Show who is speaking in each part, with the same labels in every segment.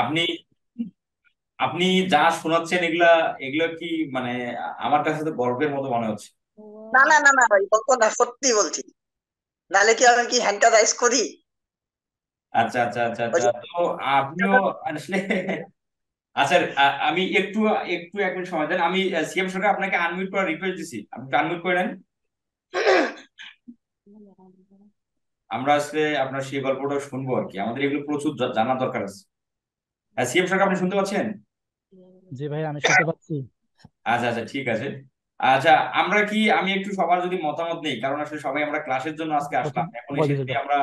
Speaker 1: আপনি আপনি যা শোনাচ্ছেন এগুলা এগুলো কি মানে আমার কাছে তো গর্বের মতো মনে হচ্ছে।
Speaker 2: না না না না ভাই, গল্প না, সত্যি বলছি। নাহলে কি আমি কি হ্যান্ডটা রাইজ করি?
Speaker 1: আচ্ছা আচ্ছা আচ্ছা
Speaker 2: ওই
Speaker 1: আচ্ছা,
Speaker 2: যে
Speaker 1: তো আপনিও আসলে আচ্ছা, আমি একটু একটু 1 মিনিট সময় দেন। আমি সিএম সরকার আপনাকে আনমিউট করার রিকোয়েস্ট দিছি, আপনি আনমিউট করে নেন। আমরা আসলে আপনার সেই গল্পটা শুনবো আর কি, আমাদের এগুলো প্রচুর জানার দরকার আছে। সিএম সরকার আপনি শুনতে পাচ্ছেন?
Speaker 3: জি ভাই, আমি শুনতে পাচ্ছি।
Speaker 1: আচ্ছা আচ্ছা, ঠিক আছে। আচ্ছা, আমরা কি আমি একটু সবার যদি মতামত নেই, কারণ আসলে সবাই আমরা ক্লাসের জন্য আজকে
Speaker 3: ওকে,
Speaker 1: আসলাম, এখন
Speaker 3: মোবাইল
Speaker 1: এসে
Speaker 3: দিতে
Speaker 1: যদি
Speaker 3: দাও।
Speaker 1: আমরা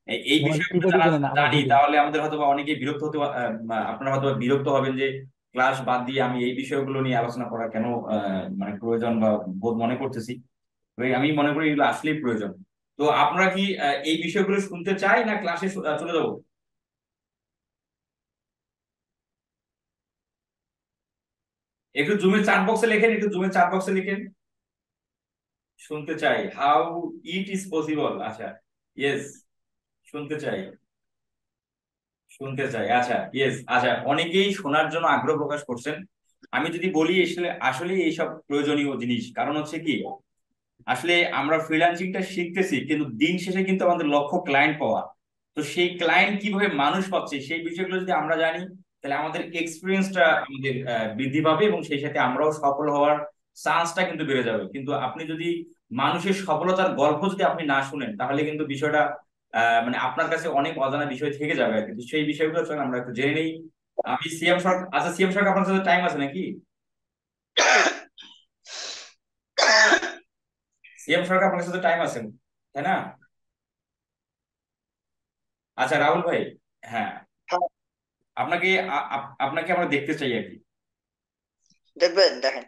Speaker 1: এই
Speaker 3: মোবাইল
Speaker 1: বিষয়গুলো
Speaker 3: টিপে দিতে না, আমার
Speaker 1: জানি,
Speaker 3: দিয়ে দিন।
Speaker 1: তাহলে আমাদের হয়তো বা অনেকেই বিরক্ত হতে আপনারা হয়তো বা বিরক্ত হবেন যে ক্লাস বাদ দিয়ে আমি এই বিষয়গুলো নিয়ে আলোচনা করা কেন মানে প্রয়োজন বা বোধ মনে করতেছি। তো আমি মনে করি এগুলো আসলেই প্রয়োজন। তো আপনারা কি এই বিষয়গুলো শুনতে চাই না ক্লাসে চলে যাবো? একটু জুমের চাট বক্সে লেখেন, একটু জুমের চাট বক্সে লিখেন শুনতে চাই, হাউ ইট ইজ পসিবল। আচ্ছা, ইয়েস, শুনতে চাই, শুনতে চাই। আচ্ছা, ইয়েস, আচ্ছা, অনেকেই শোনার জন্য আগ্রহ প্রকাশ করছেন। আমি যদি বলি আসলে আসলে এইসব প্রয়োজনীয় জিনিস, কারণ হচ্ছে কি, আসলে আমরা ফ্রিল্যান্সিংটা শিখতেছি কিন্তু দিন শেষে কিন্তু আমাদের লক্ষ্য ক্লায়েন্ট পাওয়া। তো সেই ক্লায়েন্ট কিভাবে মানুষ পাচ্ছে সেই বিষয়গুলো যদি আমরা জানি, তাহলে আমাদের এক্সপিরিয়েন্সটা আমাদের বৃদ্ধি পাবে এবং সেই সাথে আমরাও সফল হওয়ার চান্সটা কিন্তু বেড়ে যাবে। কিন্তু আপনি যদি মানুষের সফলতার গল্প যদি আপনি না শুনেন, তাহলে কিন্তু বিষয়টা মানে আপনার কাছে অনেক অজানা বিষয় থেকে যাবে আর কি। তো সেই বিষয়গুলো চল আমরা একটু জেনে নেই। আমি সিএম সরকার, আচ্ছা সিএম সরকার আপনার সাথে টাইম আছে নাকি? সিএম সরকার আপনার সাথে টাইম আছে, তাই না? আচ্ছা রাহুল ভাই, হ্যাঁ, আপনাকে আপনাকে আমরা দেখতে চাই আর কি।
Speaker 2: দেখবেন, দেখেন,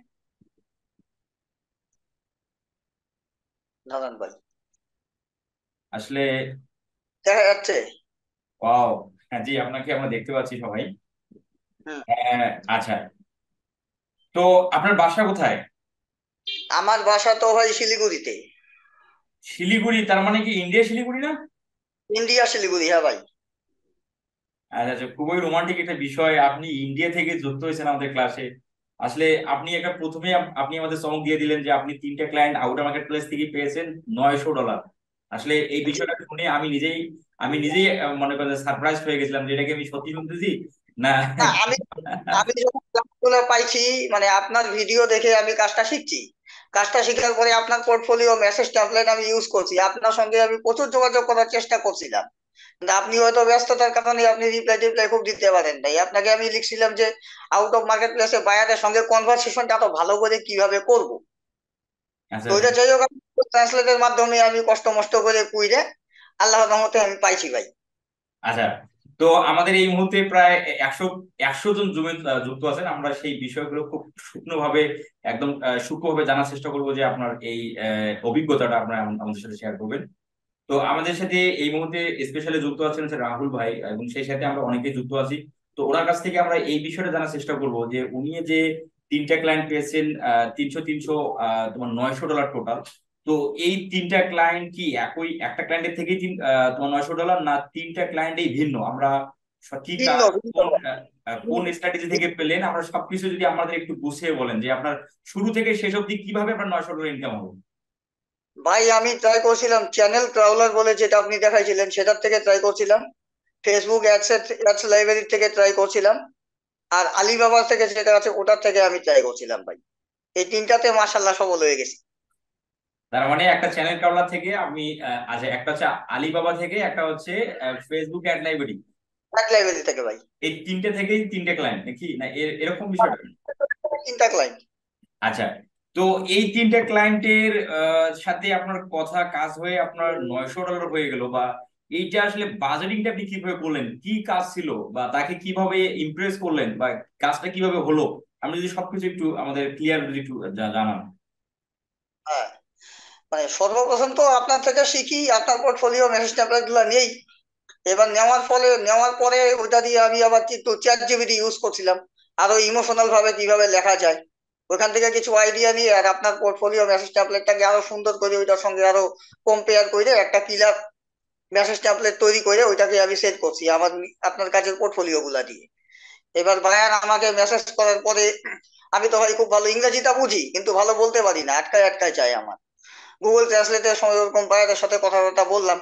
Speaker 2: দাঁড়ান ভাই,
Speaker 1: আসলে
Speaker 2: দেখা যাচ্ছে।
Speaker 1: ওয়াও, হ্যাঁ জি, আপনাকে আমরা দেখতে পাচ্ছি সবাই।
Speaker 2: হুম।
Speaker 1: আচ্ছা, তো আপনার বাসা কোথায়?
Speaker 2: আমার বাসা তো ভাই শিলিগুড়িতে।
Speaker 1: শিলিগুড়ি, তার মানে কি ইন্ডিয়া শিলিগুড়ি না?
Speaker 2: ইন্ডিয়া শিলিগুড়ি, হ্যাঁ ভাই।
Speaker 1: আচ্ছা আচ্ছা, খুবই রোমান্টিক একটা বিষয়, আপনি ইন্ডিয়া থেকে যুক্ত হয়েছেন আমাদের ক্লাসে। আসলে আপনি একটা প্রথমে আপনি আমাদের চমক দিয়ে দিলেন যে আপনি 3টা ক্লায়েন্ট আউটার মার্কেট প্লেস থেকে পেয়েছেন $900। আসলে এই
Speaker 2: জি।
Speaker 1: বিষয়টা শুনে আমি নিজেই মনে করেন সারপ্রাইজ হয়ে গেছিলাম যে এটা কি আমি সত্যি শুনতেছি না।
Speaker 2: না, আমি আমি যখন ক্লাসগুলো পাইছি, মানে আপনার ভিডিও দেখে আমি কাজটা শিখছি। কাজটা শেখার পরে আপনার পোর্টফোলিও মেসেজ টেমপ্লেট আমি ইউজ করছি, আপনার সঙ্গে আমি প্রচুর যোগাযোগ করার চেষ্টা করছিলাম। কিন্তু আপনি হয়তো ব্যস্ততার কারণে আপনি রিপ্লাই টিপ্লাই খুব দিতে পারেন নাই। আপনাকে আমি লিখছিলাম যে আউট অফ মার্কেট প্লেসে বায়ারের সঙ্গে কনভারসেশনটা এত ভালো করে কিভাবে করব।
Speaker 1: আচ্ছা
Speaker 2: তো
Speaker 1: আচ্ছা
Speaker 2: ওইটা যাই হোক, ট্রান্সলেটের মাধ্যমে আমি কষ্ট মষ্ট করে কুইরে আল্লাহর রহমতে আমি পাইছি ভাই।
Speaker 1: আচ্ছা, তো আমাদের এই মুহূর্তে প্রায় একশো একশো জন জুমে যুক্ত আছেন। আমরা সেই বিষয়গুলো খুব শুকনো ভাবে, একদম সূক্ষ্মভাবে জানার চেষ্টা করবো যে আপনার এই অভিজ্ঞতাটা আপনারা আমাদের সাথে শেয়ার করবেন। তো আমাদের সাথে এই মুহূর্তে স্পেশালি যুক্ত আছেন হচ্ছে রাহুল ভাই, এবং সেই সাথে আমরা অনেকেই যুক্ত আছি। তো ওনার কাছ থেকে আমরা এই বিষয়টা জানার চেষ্টা করব যে উনি যে 3টা ক্লায়েন্ট পেয়েছেন, 300 তোমার $900 টোটাল। তো এই 3টা ক্লায়েন্ট কি একই একটা ক্লায়েন্টের থেকেই তোমার $900, না 3টা ক্লায়েন্টই ভিন্ন? আমরা কি
Speaker 2: ভিন্ন
Speaker 1: কাজ,
Speaker 2: ভিন্ন
Speaker 1: কোন স্ট্র্যাটেজি থেকে পেলেন, আমরা সবকিছু যদি আমাদের একটু গুছিয়ে বলেন যে আপনার শুরু থেকে শেষ অবধি কিভাবে আপনার $900 ইনকাম হবে।
Speaker 2: ভাই, আমি ট্রাই করছিলাম চ্যানেল ক্রাউলার বলে, যেটা আপনি দেখাইছিলেন সেটার থেকে ট্রাই করছিলাম। ফেসবুক অ্যাডস লাইব্রেরি থেকে ট্রাই করছিলাম। আর আলিবাবা থেকে যেটা আছে ওটার থেকে আমি ট্রাই করছিলাম ভাই। এই তিনটাতে মাশাল্লাহ সফল হয়ে গেছি।
Speaker 1: তার মানে একটা চ্যানেল কার্লার থেকে আমি আচ্ছা, একটা হচ্ছে আলিবাবা থেকে, একটা হচ্ছে ফেসবুক অ্যাড লাইব্রেরি,
Speaker 2: এক লাইব্রেরি থেকে ভাই।
Speaker 1: এই 3টে থেকেই 3টে ক্লায়েন্ট নাকি না এরকম বিষয়টা?
Speaker 2: তিনটা ক্লায়েন্ট।
Speaker 1: আচ্ছা, তো এই 3টে ক্লায়েন্টের সাথে আপনার কথা কাজ হয়ে আপনার $900 হয়ে গেল, বা এইটা আসলে বাজারিংটা আপনি কিভাবে করলেন, কি কাজ ছিল, বা তাকে কিভাবে ইমপ্রেস করলেন, বা কাজটা কিভাবে হলো? আপনি যদি সবকিছু একটু আমাদের ক্লিয়ার যদি একটু জানান।
Speaker 2: হ্যাঁ, মানে সর্বপ্রথম তো আপনার থেকে শিখি, আপনার পোর্টফোলিও মেসেজ টেমপ্লেট গুলো নেই। এবার নেওয়ার পরে ওটা দিয়ে আমি আবার একটু চ্যাট জিপিটি ইউজ করছিলাম, আরো ইমোশনাল ভাবে কিভাবে লেখা যায়। ওখান থেকে কিছু আইডিয়া নিয়ে আর আপনার পোর্টফোলিও মেসেজ ট্যাবলেটটাকে আরো সুন্দর করে ওইটার সঙ্গে আরো কম্পেয়ার করে একটা কিলার মেসেজ ট্যাবলেট তৈরি করে ওইটাকে আমি সেট করছি আপনার কাজের পোর্টফোলিও গুলা দিয়ে। এবার ভাইয়ার আমাকে মেসেজ করার পরে আমি তো ভাই খুব ভালো ইংরেজিটা বুঝি, কিন্তু ভালো বলতে পারি না, আটকায় আটকায় চাই আমার। গুগল ট্রান্সলেটের সময় ওরকম ভাইয়াদের সাথে কথাবার্তা বললাম।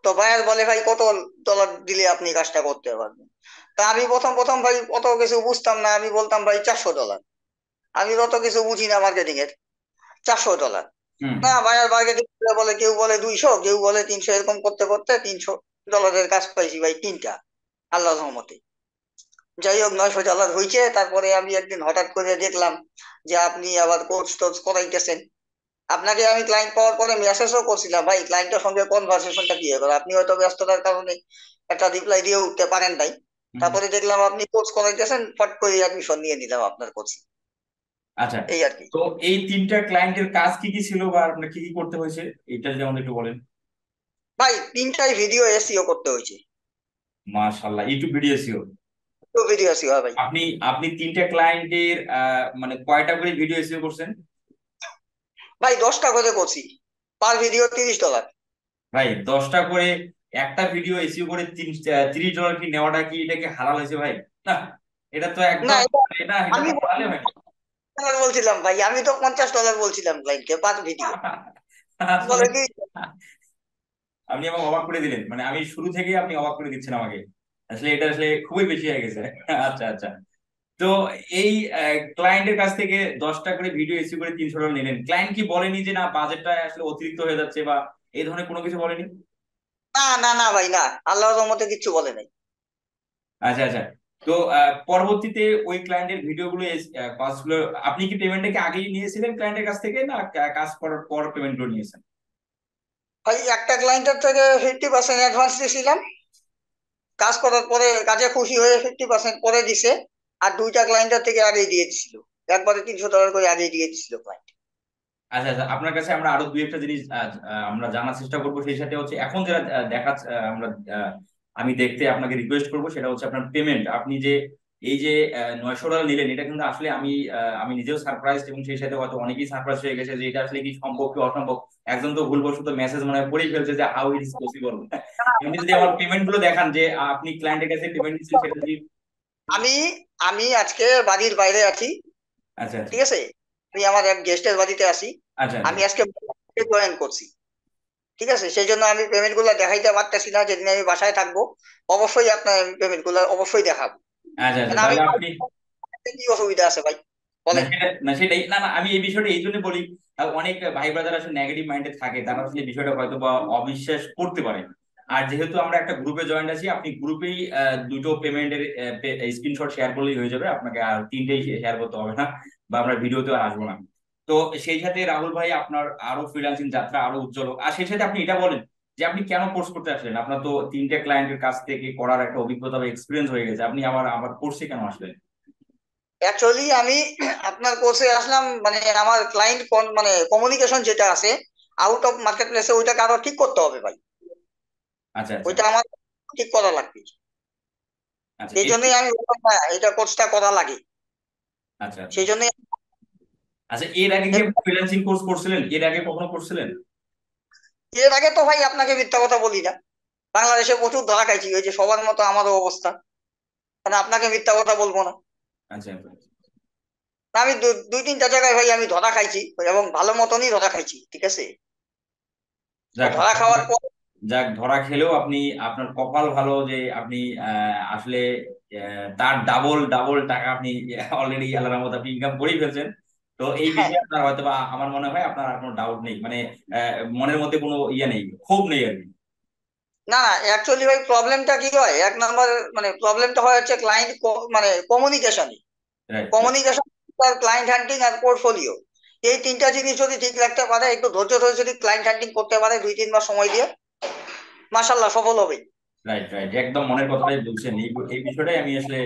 Speaker 2: তো ভাইয়ার বলে, ভাই কত ডলার দিলে আপনি কাজটা করতে পারবেন? তা আমি প্রথম প্রথম ভাই অত কিছু বুঝতাম না, আমি বলতাম ভাই 400 ডলার। আমি অত কিছু বুঝি না মার্কেটিং এর। 400 ডলার।
Speaker 1: হুম।
Speaker 2: না, ভাইয়ার মার্কেটিং বলে, কেউ বলে 200, কেউ বলে 300, এরকম করতে করতে 300 ডলারের কাজ পাইছি ভাই তিনটা, আল্লাহর রহমতে। যাই হোক, 900 ডলার হয়েছে। তারপরে আমি একদিন হঠাৎ করে দেখলাম যে আপনি আবার কোর্স টোর্স করাইতেছেন। আপনাকে আমি ক্লায়েন্ট পাওয়ার পরে মেসেজও করছিলাম, ভাই ক্লায়েন্টের সঙ্গে কনভারসেশনটা কি করে, আপনি হয়তো ব্যস্ততার কারণে একটা রিপ্লাই দিয়ে উঠতে পারেন নাই।
Speaker 1: হুম।
Speaker 2: তারপরে দেখলাম আপনি কোর্স করাইতেছেন, ফট করে অ্যাডমিশন নিয়ে নিলাম আপনার কোর্সে।
Speaker 1: আচ্ছা,
Speaker 2: এই আর কি।
Speaker 1: তো এই তিনটা ক্লায়েন্টের কাজ কি কি ছিল বা আপনার কি কি করতে হয়েছে, এটা যদি আমাদের একটু বলেন।
Speaker 2: ভাই তিনটাই ভিডিও এসইও করতে হয়েছে।
Speaker 1: মাশাআল্লাহ, ইউটিউব ভিডিও এসইও।
Speaker 2: তো ভিডিও এসইও, হ্যাঁ ভাই।
Speaker 1: আপনি আপনি তিনটা ক্লায়েন্টের মানে কয়টা করে ভিডিও এসইও করছেন?
Speaker 2: ভাই 10টা করে করছি, পার ভিডিও 30 ডলার।
Speaker 1: ভাই 10টা করে একটা ভিডিও এসইও করে 30 ডলার কি নেওয়াটা কি, এটা কি হালাল হয়েছে ভাই? না, এটা তো
Speaker 2: না,
Speaker 1: একদম,
Speaker 2: এটা
Speaker 1: এটা
Speaker 2: আমি
Speaker 1: তো হালালে হয় না।
Speaker 2: $50 বলছিলাম ভাই, আমি তো $50 বলছিলাম ক্লায়েন্টকে পার ভিডিও।
Speaker 1: আসলে
Speaker 2: বলে কি,
Speaker 1: আপনি আমাকে অবাক করে দিলেন, মানে আমি শুরু থেকেই আপনি অবাক করে দিচ্ছেন আমাকে। আসলে এটা আসলে খুবই বেশি হয়ে গেছে। আচ্ছা আচ্ছা, তো এই ক্লায়েন্টের কাছ থেকে 10টা করে ভিডিও এসিও করে 300 ডলার নিলেন, ক্লায়েন্ট কি বলেনি যে না বাজেটটা আসলে অতিরিক্ত হয়ে যাচ্ছে বা এই ধরনের কোনো কিছু বলেনি?
Speaker 2: না না না ভাই, না, আল্লাহর রহমতে কিচ্ছু বলে নাই।
Speaker 1: আচ্ছা আচ্ছা, তো পরবর্তীতে ওই ক্লায়েন্টের ভিডিও গুলো কাজগুলো আপনি কি পেমেন্টটা কি আগেই নিয়েছিলেন ক্লায়েন্টের কাছ থেকে, না কাজ করার পর পেমেন্ট গুলো নিয়েছেন?
Speaker 2: ভাই একটা ক্লায়েন্টের থেকে 50% অ্যাডভান্স দিয়েছিলাম, কাজ করার পরে কাজে খুশি হয়ে 50% পরে দিছে। আর দুইটা ক্লায়েন্টের থেকে আগেই দিয়ে দিছিল, একবারে $300 করে আগেই দিয়ে দিছিল ক্লায়েন্ট।
Speaker 1: আচ্ছা আচ্ছা, আপনার কাছে আমরা আরো দুই একটা জিনিস আমরা জানার চেষ্টা করবো, সেই সাথে হচ্ছে এখন যেটা দেখা আমরা আমি দেখতে আপনাকে রিকোয়েস্ট করবো, সেটা হচ্ছে আপনার পেমেন্ট। আপনি যে এই যে 900 ডলার নিলেন, এটা কিন্তু আসলে আমি নিজেও সারপ্রাইজ, এবং সেই সাথে হয়তো অনেকেই সারপ্রাইজ হয়ে গেছে যে এটা আসলে কি সম্ভব কি অসম্ভব। একজন তো ভুলবশত মেসেজ মনে হয় পড়েই ফেলছে যে হাউ ইট ইজ পসিবল। এমনি যদি আমার পেমেন্ট গুলো দেখান যে আপনি ক্লায়েন্টের কাছে পেমেন্ট দিচ্ছেন, সেটা যদি।
Speaker 2: আমি আমি আজকে বাড়ির বাইরে আছি,
Speaker 1: আচ্ছা আচ্ছা
Speaker 2: ঠিক আছে? আমি আমার এক গেস্টের বাড়িতে আছি।
Speaker 1: আচ্ছা আচ্ছা
Speaker 2: আমি আজকে জয়েন করছি, ঠিক আছে? সেই জন্য আমি পেমেন্ট গুলো দেখাইতে পারতেছি না, যেদিন আমি বাসায় থাকবো অবশ্যই আপনার পেমেন্ট গুলো অবশ্যই দেখাবো।
Speaker 1: আচ্ছা আচ্ছা,
Speaker 2: কেন আমি,
Speaker 1: তাহলে আপনি।
Speaker 2: কি অসুবিধা আছে ভাই,
Speaker 1: না
Speaker 2: বলেন।
Speaker 1: সেটা না সেটাই না না, আমি এই বিষয়টা এই জন্য বলি, অনেক ভাই ব্রাদার আসলে নেগেটিভ মাইন্ডে থাকে, তারা আসলে এই বিষয়টা হয়তো বা অবিশ্বাস করতে পারে। আর যেহেতু আমরা একটা গ্রুপে জয়েন্ট আছি, আপনি গ্রুপেই দুটো পেমেন্টের স্ক্রিনশট শেয়ার করলেই হয়ে যাবে, আপনাকে আর তিনটেই শেয়ার করতে হবে না, বা আমরা ভিডিওতে আর আসবো না। তো সেই সাথে রাহুল ভাই, আপনার আরো ফ্রিল্যান্সিং যাত্রা আরো উজ্জ্বল হোক। আর সেই সাথে আপনি এটা বলেন যে আপনি কেন কোর্স করতে আসলেন, আপনার তো তিনটে ক্লায়েন্টের কাছ থেকে করার একটা অভিজ্ঞতা বা এক্সপিরিয়েন্স হয়ে গেছে, আপনি আবার আবার কোর্সে কেন আসলেন?
Speaker 2: অ্যাকচুয়ালি আমি আপনার কোর্সে আসলাম, মানে আমার ক্লায়েন্ট মানে কমিউনিকেশন যেটা আছে আউট অফ মার্কেট প্লেসে, ওইটাকে আরো ঠিক করতে হবে ভাই।
Speaker 1: আচ্ছা আচ্ছা
Speaker 2: ওইটা আমার ঠিক করা লাগবে।
Speaker 1: আচ্ছা
Speaker 2: সেই জন্যই আমি বললাম, না, এটা কোর্সটা করা লাগে।
Speaker 1: আচ্ছা আচ্ছা
Speaker 2: সেই জন্যই
Speaker 1: আচ্ছা, এর আগে কি আপনি ফ্রিল্যান্সিং কোর্স করছিলেন, এর আগে কখনো করছিলেন?
Speaker 2: এর আগে তো ভাই আপনাকে মিথ্যা কথা বলি না, বাংলাদেশে প্রচুর ধরা খাইছি, ওই যে সবার মতো আমারও অবস্থা, মানে আপনাকে মিথ্যা কথা বলবো না।
Speaker 1: আচ্ছা আচ্ছা।
Speaker 2: আমি দুই তিনটা জায়গায় ভাই আমি ধরা খাইছি, এবং ভালো মতনই ধরা খাইছি, ঠিক আছে? তো
Speaker 1: যাক,
Speaker 2: ধরা খাওয়ার পর,
Speaker 1: যাক ধরা খেলেও আপনি, আপনার কপাল ভালো যে আপনি আসলে তার ডাবল ডাবল টাকা আপনি অলরেডি আল্লাহর রহমতে আপনি ইনকাম করেই ফেলছেন। তো এই
Speaker 2: হ্যাঁ,
Speaker 1: বিষয়ে আপনার হয়তো বা আমার মনে হয় আপনার আর কোনো ডাউট নেই, মানে মনের মধ্যে কোনো ইয়ে নেই, ক্ষোভ নেই আর কি।
Speaker 2: না না, অ্যাকচুয়ালি ভাই প্রবলেমটা কি হয়, এক নাম্বার মানে প্রবলেমটা হয় হচ্ছে ক্লায়েন্ট, মানে কমিউনিকেশনে।
Speaker 1: রাইট রাইট
Speaker 2: কমিউনিকেশন আর ক্লায়েন্ট হান্টিং আর পোর্টফোলিও, এই তিনটা জিনিস যদি ঠিক রাখতে পারে, একটু ধৈর্য ধরে যদি ক্লায়েন্ট হান্টিং করতে পারে 2-3 মাস সময় দিয়ে, মাশাল্লাহ সফল হবে।
Speaker 1: রাইট রাইট, একদম মনের কথাটাই বলছেন। এই বিষয়টাই আমি আসলে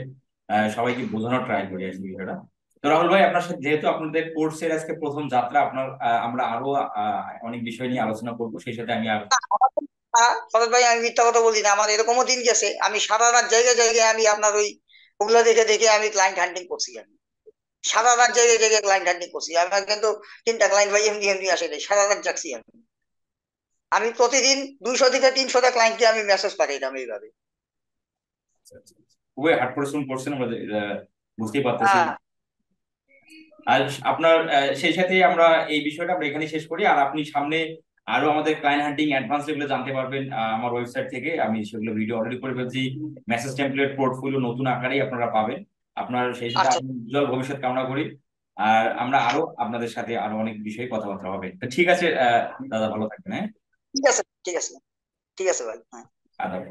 Speaker 1: সবাইকে বোঝানোর ট্রাই করি আসলে বিষয়টা। তো রাহুল ভাই, আপনার সাথে যেহেতু আপনাদের কোর্সের আজকে প্রথম যাত্রা, আপনার আমরা আরো অনেক বিষয় নিয়ে আলোচনা করবো, সেই সাথে আমি আর।
Speaker 2: হ্যাঁ ফরজ ভাই, আমি মিথ্যা কথা বলি না, আমার এরকমও দিন গেছে আমি সারা রাত জায়গায় জায়গায় আমি আপনার ওই ওগুলো দেখে দেখে আমি ক্লায়েন্ট হান্টিং করছি। আমি সারা রাত জায়গায় জায়গায় ক্লায়েন্ট হান্টিং করছি, আমার কিন্তু তিনটা ক্লায়েন্ট ভাই এমনি এমনি আসে নাই, সারা রাত জাগছি আমি। আমি প্রতিদিন 200 থেকে 300টা ক্লায়েন্টকে আমি মেসেজ পাঠাইতাম এইভাবে।
Speaker 1: আচ্ছা, আচ্ছা। খুবই হার্ড পরিশ্রম করছেন, আমরা বুঝতেই পারতেছি।
Speaker 2: হ্যাঁ,
Speaker 1: আর আপনার সেই সাথে আমরা এই বিষয়টা আমরা এখানে শেষ করি। আর আপনি সামনে আরো আমাদের ক্লায়েন্ট হান্টিং অ্যাডভান্স যেগুলো জানতে পারবেন আমার ওয়েবসাইট থেকে, আমি সেগুলো ভিডিও অলরেডি করে ফেলছি। মেসেজ টেমপ্লেট পোর্টফোলিও নতুন আকারেই আপনারা পাবেন। আপনার সেই সাথে
Speaker 2: আচ্ছা,
Speaker 1: আমি উজ্জ্বল ভবিষ্যৎ কামনা করি। আর আমরা আরো আপনাদের সাথে আরো অনেক বিষয়ে কথাবার্তা হবে। তো ঠিক আছে দাদা, ভালো থাকবেন। হ্যাঁ,
Speaker 2: ঠিক আছে, ঠিক আছে, ঠিক আছে ভাই, হ্যাঁ।
Speaker 1: আদাব।